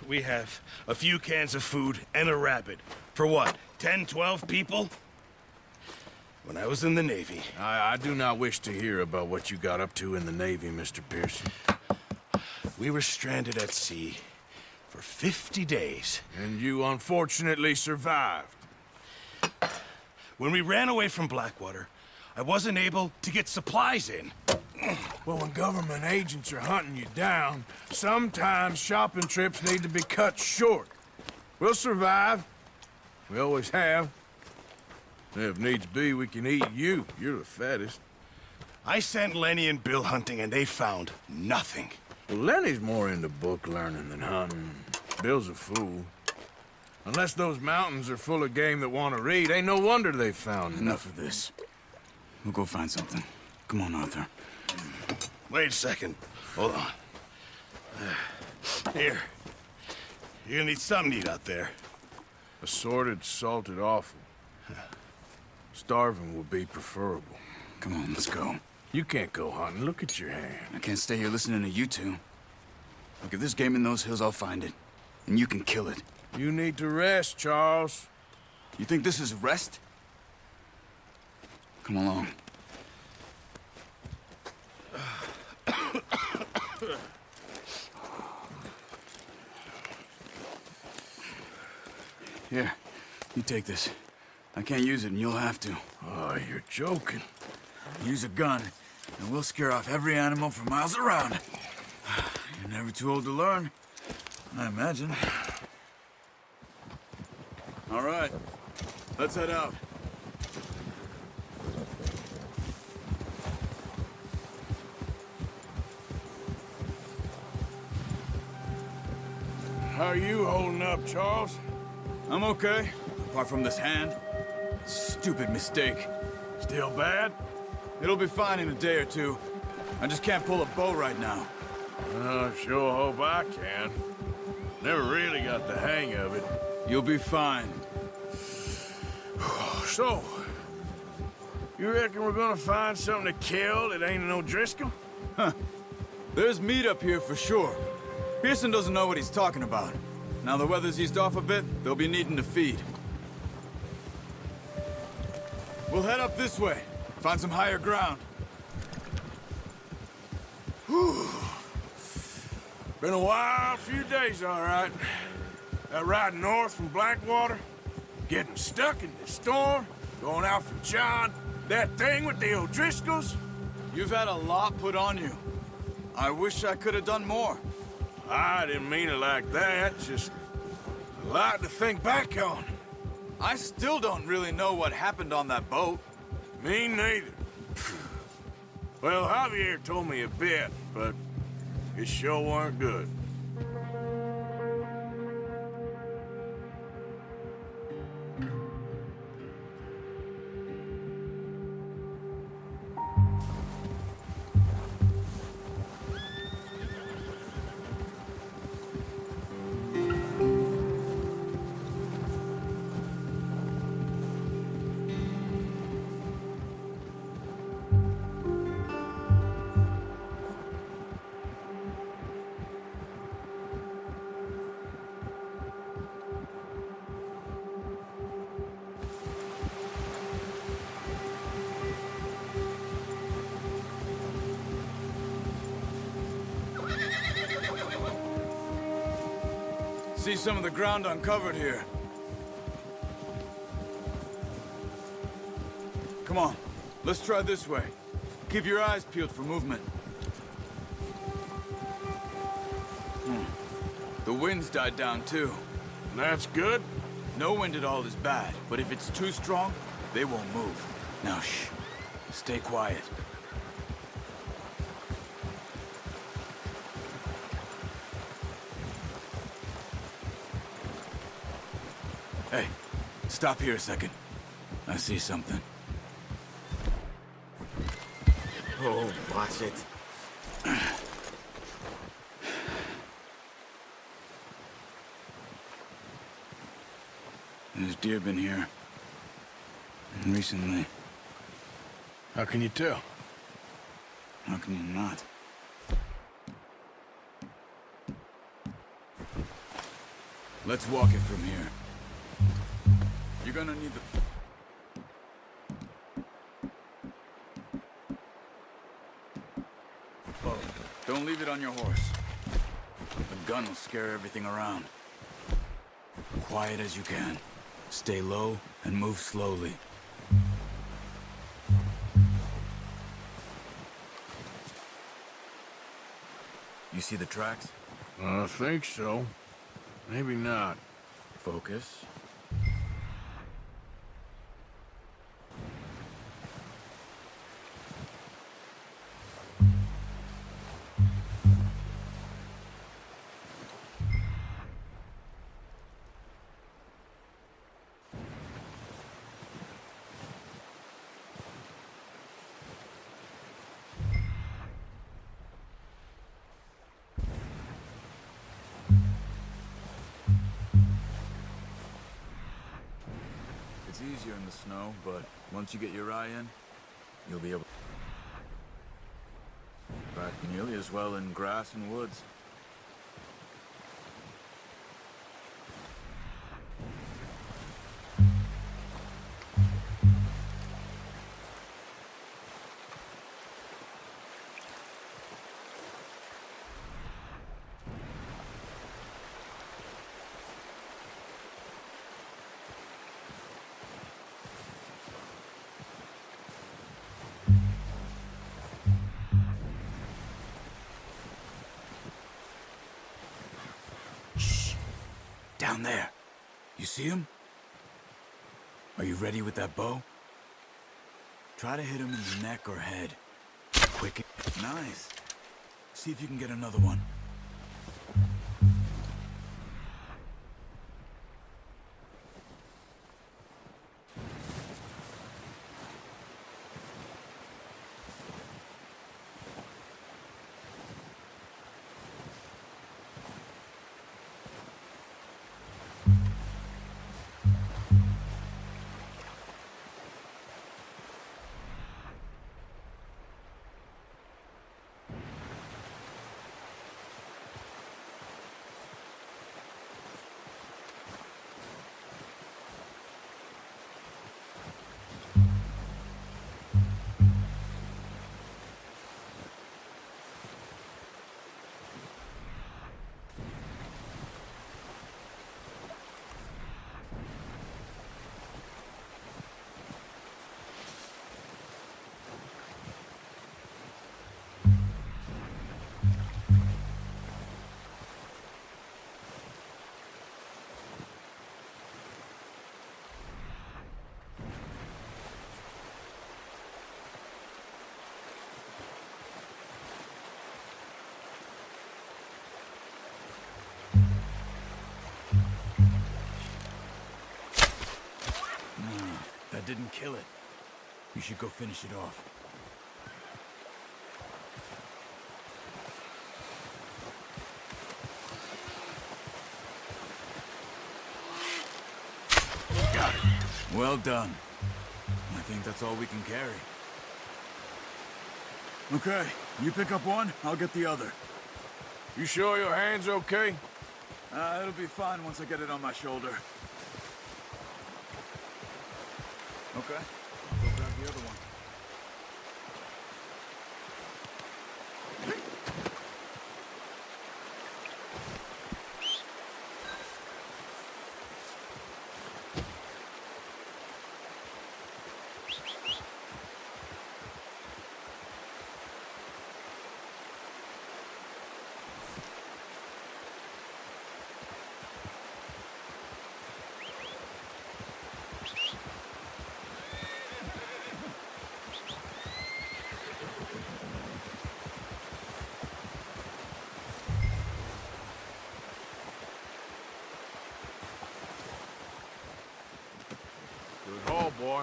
we have a few cans of food and a rabbit. For what, 10, 12 people? When I was in the Navy... I do not wish to hear about what you got up to in the Navy, Mr. Pearson. We were stranded at sea for 50 days. And you unfortunately survived. When we ran away from Blackwater, I wasn't able to get supplies in. Well, when government agents are hunting you down, sometimes shopping trips need to be cut short. We'll survive. We always have. If needs be, we can eat you. You're the fattest. I sent Lenny and Bill hunting, and they found nothing. Well, Lenny's more into book learning than hunting. Bill's a fool. Unless those mountains are full of game that want to read, ain't no wonder they found Enough of this. We'll go find something. Come on, Arthur. Wait a second. Hold on. Here. You're gonna need something to eat out there. Assorted, salted offal. Starving would be preferable. Come on, let's go. You can't go hunting. Look at your hand. I can't stay here listening to you two. Look, if there's game in those hills, I'll find it. And you can kill it. You need to rest, Charles. You think this is rest? Come along. Here, you take this. I can't use it, and you'll have to. Oh, you're joking. Use a gun, and we'll scare off every animal for miles around. You're never too old to learn, I imagine. All right, let's head out. How are you holding up, Charles? I'm okay, apart from this hand. Stupid mistake. Still bad? It'll be fine in a day or two. I just can't pull a bow right now. I sure hope I can. Never really got the hang of it. You'll be fine. So, you reckon we're gonna find something to kill that ain't no Driscoll? There's meat up here for sure. Pearson doesn't know what he's talking about. Now the weather's eased off a bit, they'll be needing to feed. We'll head up this way. Find some higher ground. Whew. Been a wild few days, all right. That ride north from Blackwater, getting stuck in the storm, going out from John, that thing with the O'Driscolls. You've had a lot put on you. I wish I could have done more. I didn't mean it like that, just a lot to think back on. I still don't really know what happened on that boat. Me neither. Well, Javier told me a bit, but it sure weren't good. See some of the ground uncovered here. Come on, let's try this way. Keep your eyes peeled for movement. The wind's died down too. That's good. No wind at all is bad, but if it's too strong, they won't move. Now shh, stay quiet. Hey, stop here a second. I see something. Oh, watch it. There's deer been here. Recently. How can you tell? How can you not? Let's walk it from here. You're gonna need the... Oh, don't leave it on your horse. The gun will scare everything around. Quiet as you can. Stay low and move slowly. You see the tracks? I think so. Maybe not. Focus. It's easier in the snow, but once you get your eye in, you'll be able to track nearly as well in grass and woods. Down there. You see him? Are you ready with that bow? Try to hit him in the neck or head. Quick. Nice. See if you can get another one. That didn't kill it. You should go finish it off. Got it. Well done. I think that's all we can carry. Okay, you pick up one, I'll get the other. You sure your hand's okay? It'll be fine once I get it on my shoulder. Okay, I'll go grab the other one. Boy.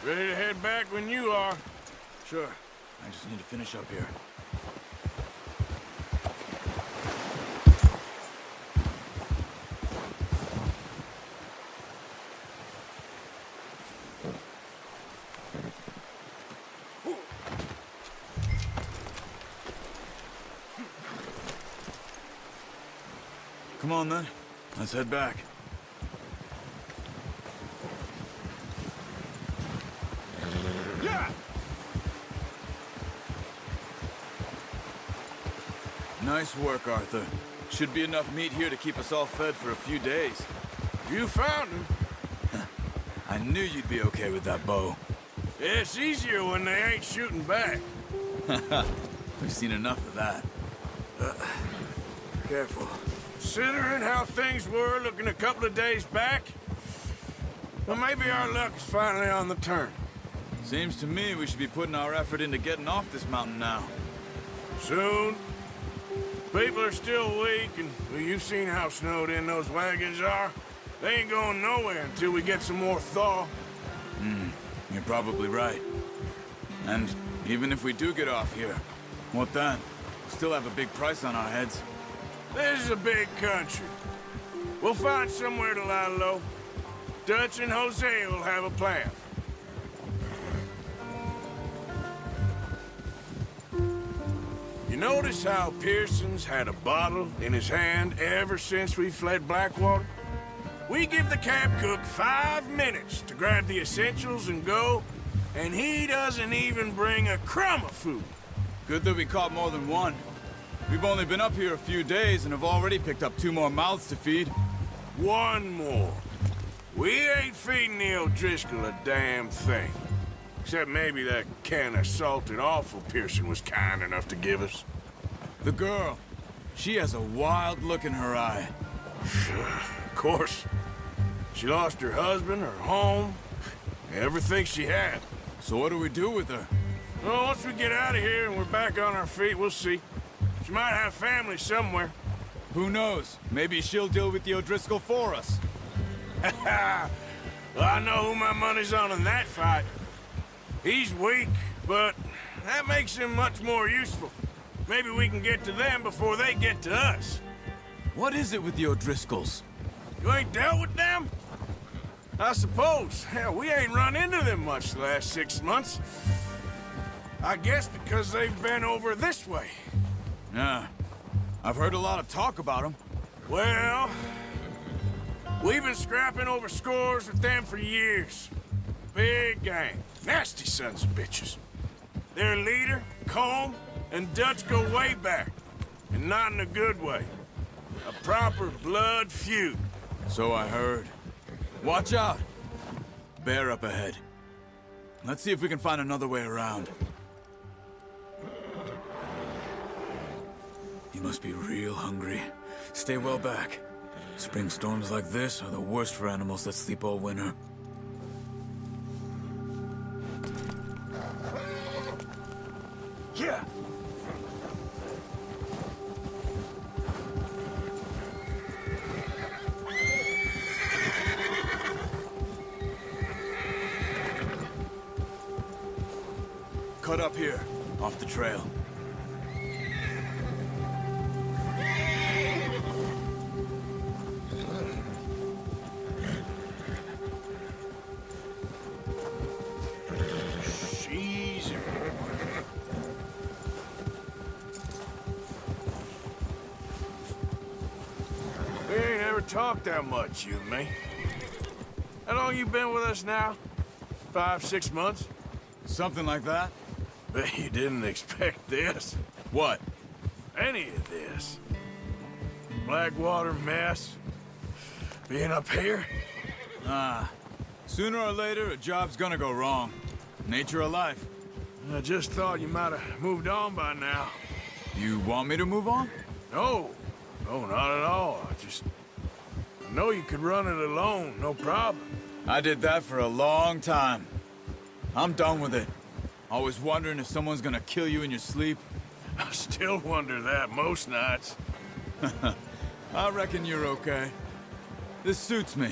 Ready to head back when you are. Sure. I just need to finish up here. Come on, then. Let's head back. Yeah! Nice work, Arthur. Should be enough meat here to keep us all fed for a few days. You found him. I knew you'd be okay with that bow. It's easier when they ain't shooting back. We've seen enough of that. Careful. Considering how things were looking a couple of days back, well, maybe our luck is finally on the turn. Seems to me we should be putting our effort into getting off this mountain now. Soon. People are still weak, and well, you've seen how snowed in those wagons are. They ain't going nowhere until we get some more thaw. You're probably right. And even if we do get off here, what then? Still have a big price on our heads. This is a big country. We'll find somewhere to lie low. Dutch and Jose will have a plan. You notice how Pearson's had a bottle in his hand ever since we fled Blackwater? We give the camp cook 5 minutes to grab the essentials and go, and he doesn't even bring a crumb of food. Good that we caught more than one. We've only been up here a few days and have already picked up 2 more mouths to feed. One more. We ain't feeding the O'Driscoll a damn thing. Except maybe that can of salted offal Pearson was kind enough to give us. The girl. She has a wild look in her eye. Of course. She lost her husband, her home, everything she had. So what do we do with her? Well, once we get out of here and we're back on our feet, we'll see. She might have family somewhere. Who knows? Maybe she'll deal with the O'Driscoll for us. Well, I know who my money's on in that fight. He's weak, but that makes him much more useful. Maybe we can get to them before they get to us. What is it with the O'Driscolls? You ain't dealt with them? I suppose. Hell, we ain't run into them much the last 6 months. I guess because they've been over this way. Yeah. I've heard a lot of talk about them. Well, we've been scrapping over scores with them for years. Big gang. Nasty sons of bitches. Their leader, Combe, and Dutch go way back. And not in a good way. A proper blood feud. So I heard. Watch out! Bear up ahead. Let's see if we can find another way around. You must be real hungry. Stay well back. Spring storms like this are the worst for animals that sleep all winter. Yeah. Cut up here, off the trail. Easy. We ain't ever talked that much, you and me. How long you been with us now? 5, 6 months? Something like that? Bet you didn't expect this. What? Any of this. Blackwater mess. Being up here? Sooner or later, a job's gonna go wrong. Nature of life. I just thought you might have moved on by now. You want me to move on? No. No, not at all. I know you could run it alone, no problem. I did that for a long time. I'm done with it. Always wondering if someone's gonna kill you in your sleep. I still wonder that most nights. I reckon you're okay. This suits me.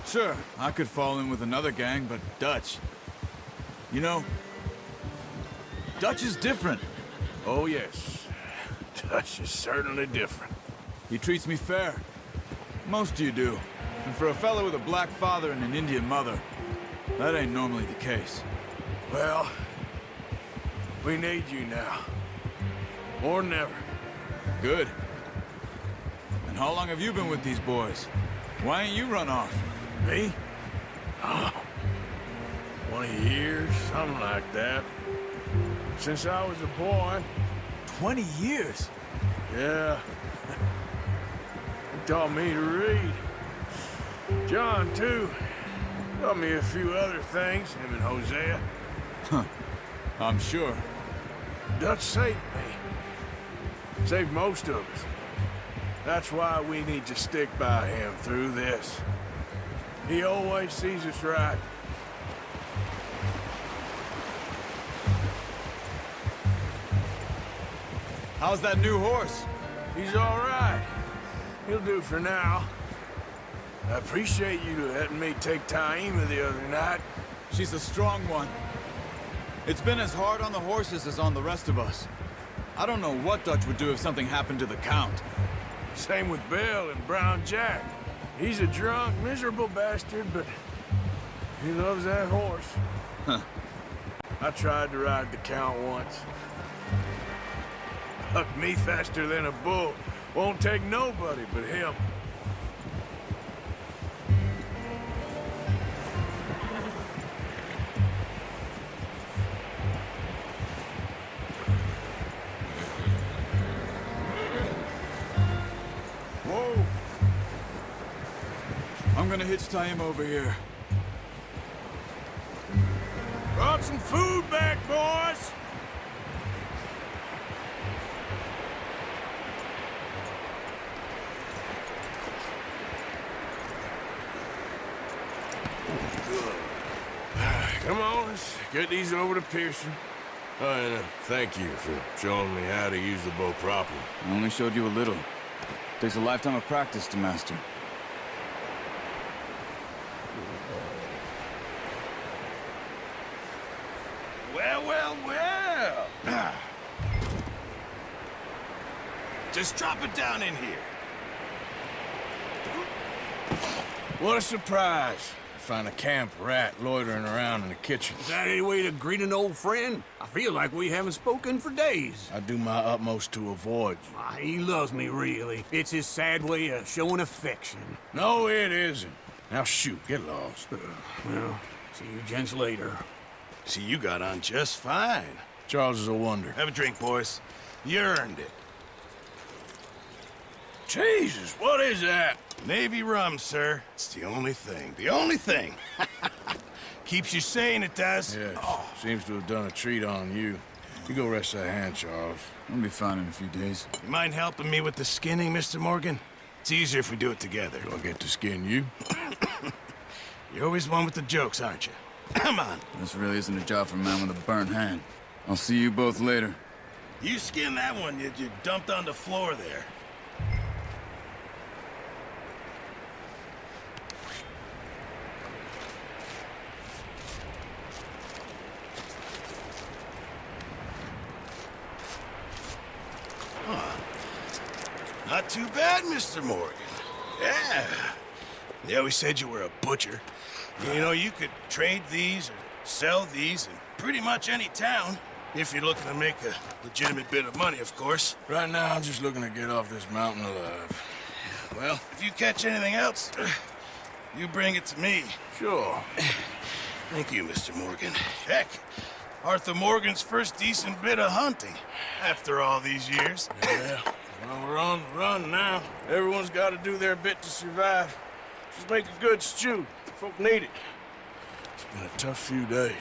Sure, I could fall in with another gang, but Dutch... You know, Dutch is different. Oh, yes. Dutch is certainly different. He treats me fair. Most of you do. And for a fella with a black father and an Indian mother, that ain't normally the case. Well, we need you now. More than ever. Good. And And how long have you been with these boys? Why ain't you run off? Me? Oh, 20 years, something like that. Since I was a boy. 20 years? Yeah. He taught me to read. John, too. Taught me a few other things, him and Hosea. I'm sure. Dutch saved me. Saved most of us. That's why we need to stick by him through this. He always sees us right. How's that new horse? He's all right. He'll do for now. I appreciate you letting me take Taima the other night. She's a strong one. It's been as hard on the horses as on the rest of us. I don't know what Dutch would do if something happened to the Count. Same with Bill and Brown Jack. He's a drunk, miserable bastard, but he loves that horse. Huh. I tried to ride the Count once. Bucked me faster than a bull. Won't take nobody but him. Whoa! I'm gonna hitch Taima over here. Brought some food back, boys! Come on, let's get these over to Pearson. Oh, and thank you for showing me how to use the bow properly. I only showed you a little. Takes a lifetime of practice to master. Well. Just drop it down in here. What a surprise. Find a camp rat loitering around in the kitchen. Is that any way to greet an old friend? I feel like we haven't spoken for days. I do my utmost to avoid you. He loves me, really. It's his sad way of showing affection. No, it isn't. Now shoot, get lost. Well, see you gents later. See, you got on just fine. Charles is a wonder. Have a drink, boys. You earned it. Jesus, what is that? Navy rum, sir. It's the only thing. The only thing. Keeps you sane, it does. Yes, seems to have done a treat on you. You go rest that hand, Charles. I'll be fine in a few days. You mind helping me with the skinning, Mr. Morgan? It's easier if we do it together. Do I get to skin you? You're always one with the jokes, aren't you? Come on. This really isn't a job for a man with a burnt hand. I'll see you both later. You skin that one you dumped on the floor there. Not too bad, Mr. Morgan. Yeah. They always said you were a butcher. You know, you could trade these or sell these in pretty much any town. If you're looking to make a legitimate bit of money, of course. Right now, I'm just looking to get off this mountain alive. Well, if you catch anything else, you bring it to me. Sure. Thank you, Mr. Morgan. Heck, Arthur Morgan's first decent bit of hunting after all these years. Yeah. Well, we're on the run now. Everyone's got to do their bit to survive. Just make a good stew. Folk need it. It's been a tough few days.